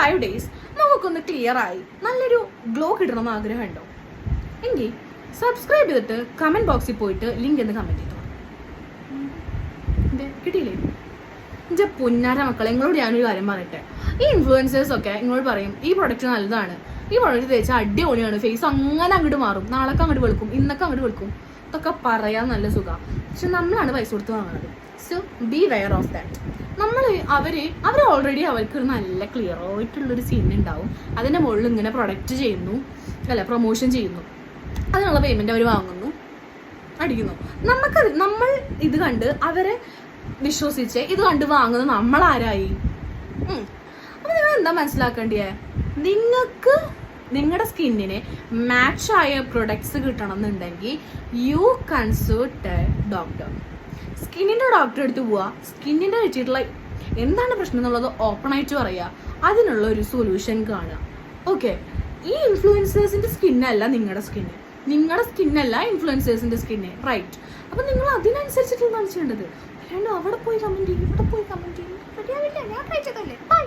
5 days നമുക്കൊന്ന് clear ആയി നല്ലൊരു ഗ്ലോ കിട്ടണമെന്ന് ആഗ്രഹമുണ്ടോ എങ്കിൽ സബ്സ്ക്രൈബ് ചെയ്തിട്ട് കമന്റ് ബോക്സിൽ പോയിട്ട് ലിങ്ക് എന്ന് കമന്റ് ചെയ്തോ. കിട്ടിയില്ലേ എൻ്റെ പുന്നാര മക്കളെ, നിങ്ങളോട് ഞാനൊരു കാര്യം പറയട്ടെ. ഈ ഇൻഫ്ലുവൻസേഴ്സ് ഒക്കെ നിങ്ങളോട് പറയും ഈ പ്രൊഡക്റ്റ് നല്ലതാണ്, ഈ പ്രൊഡക്റ്റ് തേച്ചാൽ അടിപൊളിയാണ്, ഫേസ് അങ്ങനെ അങ്ങോട്ട് മാറും, നാളൊക്കെ അങ്ങോട്ട് വെളുക്കും, ഇന്നൊക്കെ അങ്ങോട്ട് വെളുക്കും, ഇതൊക്കെ പറയാൻ നല്ല സുഖമാണ്. പക്ഷെ നമ്മളാണ് പൈസ കൊടുത്ത് വാങ്ങുന്നത്. So be aware of that. അവർ ഓൾറെഡി അവർക്ക് ഒരു നല്ല ക്ലിയർ ആയിട്ടുള്ളൊരു സീൻ ഉണ്ടാവും. അതിൻ്റെ മുകളിൽ ഇങ്ങനെ പ്രൊഡക്റ്റ് ചെയ്യുന്നു, അല്ല പ്രൊമോഷൻ ചെയ്യുന്നു, അതിനുള്ള പേയ്മെൻറ്റ് അവർ വാങ്ങുന്നു, അടിക്കുന്നു. നമ്മൾ ഇത് കണ്ട് അവരെ വിശ്വസിച്ച് ഇത് കണ്ട് വാങ്ങുന്നത് നമ്മളാരായി? അപ്പം നിങ്ങൾ എന്താ മനസ്സിലാക്കേണ്ടിയേ? നിങ്ങൾക്ക് നിങ്ങളുടെ സ്കിന്നിന് മാച്ചായ പ്രൊഡക്ട്സ് കിട്ടണം എന്നുണ്ടെങ്കിൽ യു കൺസൾട്ട് എ ഡോക്ടർ. സ്കിന്നിൻ്റെ ഡോക്ടറെ അടുത്ത് പോവുക, സ്കിന്നിൻ്റെ വെച്ചിട്ടുള്ള എന്താണ് പ്രശ്നം എന്നുള്ളത് ഓപ്പൺ ആയിട്ട് പറയുക, അതിനുള്ള ഒരു സൊല്യൂഷൻ കാണുക. ഓക്കെ, ഈ ഇൻഫ്ലുവൻസേഴ്സിൻ്റെ സ്കിന്നല്ല നിങ്ങളുടെ സ്കിന്ന്, നിങ്ങളുടെ സ്കിന്നല്ല ഇൻഫ്ലുവൻസേഴ്സിൻ്റെ സ്കിന്ന്, റൈറ്റ്? അപ്പം നിങ്ങൾ അതിനനുസരിച്ചിട്ടുള്ളതാണ് ചെയ്യേണ്ടത്. അല്ലാണ്ട് അവിടെ പോയി കമൻറ്റ് ചെയ്യും, ഇവിടെ പോയി കമൻറ്റ് ചെയ്യും. ഞാൻ ട്രൈ ചെയ്തല്ലേ. ബൈ.